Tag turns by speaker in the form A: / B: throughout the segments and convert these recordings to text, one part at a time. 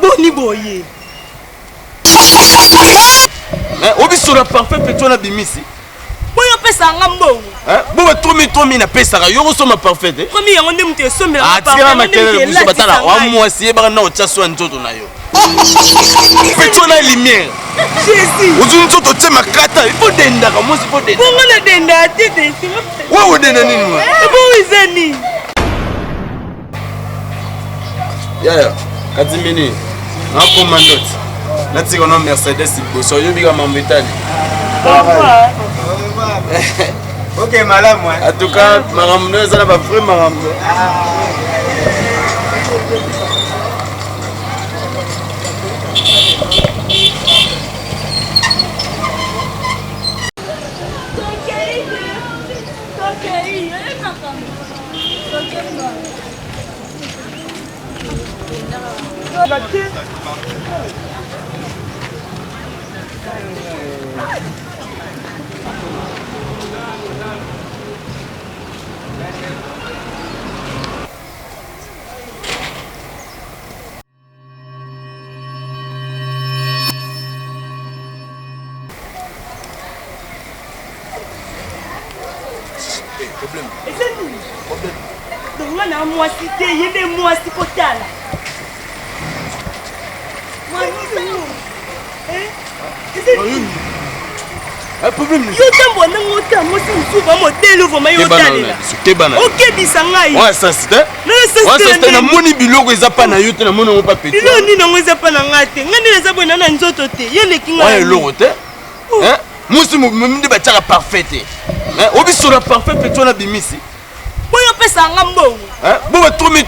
A: Boni boye.
B: Obi sur la parfait petit na bimisi.
A: Boyo pesa ngambo.
B: Bo tomi na pesa ka yoro so ma parfait.
A: Komi yango ndem te somela
B: pa. Atira makele so batala wa mwasi ba na ochaso nzoto na yo. Petit na lumière. Jésus. Ozu nzoto te makata, il faut denda ka mo si faut denda.
A: Bongo na denda tete.
B: Wa denda nini wa?
A: Bo izani.
B: Ya. Kadimini. Na commandant. Na tiko no Mercedes boso yo biga mambetali.
C: Ok, madame, moi.
B: En tout cas, madame, nous allons pas faire madame.
A: Donc là, moi cité, il y a des mois si potal.
B: Un problème.
A: Yo tambo na ngota mo si nsuba mo telo voma yo talela. OK bisanga yi.
B: Ouais ça c'était. Ouais ça c'était na moni biloko ezapa na yo te na moni ngo pa petit.
A: Bilo ni ngo ezapa na ngate. Ngani leza bona na nzoto te. Yele kinga.
B: Ouais loko te. Hein? Musi mo mndi ba tshaka parfait. Hein? Obi sur la parfait petit na bimisi.
A: Boyo pesa ngambo.
B: Hein? Bo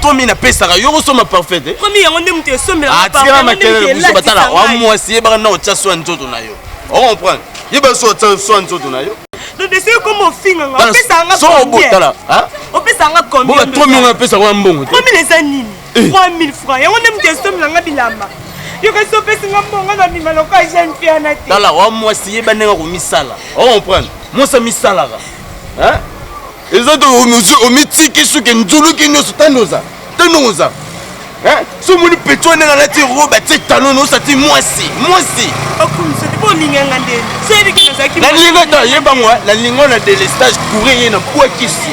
B: tomi na pesa ka yo so ma parfait.
A: Komi yango ndem te somela.
B: Atira makele so batala wa mwasi ba na ochaso nzoto na yo. On comprend. Il va sortir son nzoto na yo.
A: Donc c'est comme finga nga pesa nga
B: so botala hein
A: o pesa nga combien
B: bon 3 millions pesa kwa mbongo
A: 3000 eza nini 3000 francs yango ndem te somela nga bilamba yo ka so pesa nga mbongo na bima loka jeune fille na te
B: dala wa mwasi yeba nenga ko misala on comprend moi ça misala hein les autres au mitiki suke nzulu kinyo tanoza hein so moni peto nenga na ti roba ti talon no sa ti mwasi
A: okumso ti boninga ngande so ebi kino zaki
B: la linga ta yeba moi la linga na délestage courir na kwa kisi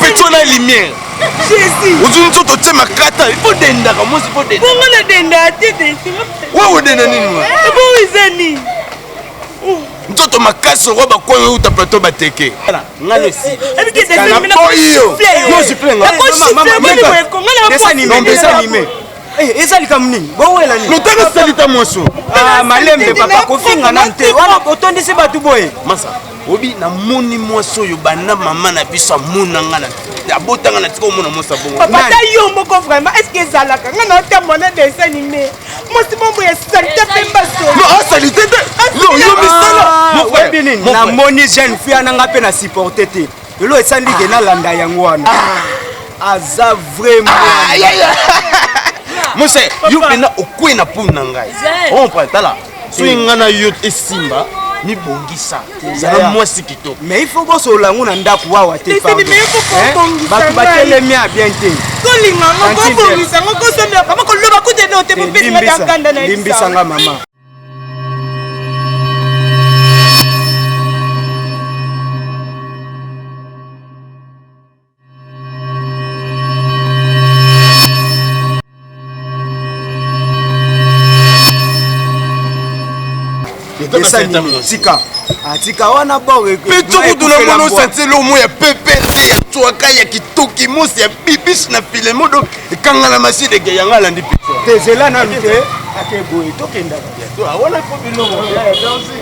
B: peto na lumière Jésus ozu nzoto te makata il faut denda ka mo si faut denda
A: bongo na denda tete
B: wa denda nini wa
A: bo izani
B: nzoto makasi roba kwa yo uta plateau bateke ngalo si
A: ebi ke desi mina
B: ko yo siffle nga
C: mama eza likamuni bowela ni
B: lotaka salita moso
C: malembe papa kofinga na nte wana otondisi batu boye
B: masa obi na moni moso yo bana mama na biso mona ngana abotanga na tiko mona mosa bongo
A: papa ta yo moko vraiment est-ce que zalaka ngana tamona dessin animé mosi bombo ya salite pemba so
B: no salite te yo misala
C: mo frère binini na moni jeune fille nanga pe na supporter te lo esandi ke na landa yango wana aza vraiment
B: Mose, yo pena okwe na puna ngai. On prend tala. So ngana yo esimba ni bongisa. Zala mwasi kitoko.
C: Mais il faut que so langu na ndaku wawa te pa. Ba batele mia bien te.
A: Ko linga ngo bongisa ngo ko somela kama ko loba ku te no te mpesi na dakanda na isa.
C: Limbisa nga mama. Tika wana boge
B: petuku tuna mono senti lo mo ya pepete ya tuaka ya kitoki mosi ya bibish na file modo ekanga na machine de yanga landi piso
C: tezela na lute akeboye tokenda
B: to awona ko bilongo ya dansi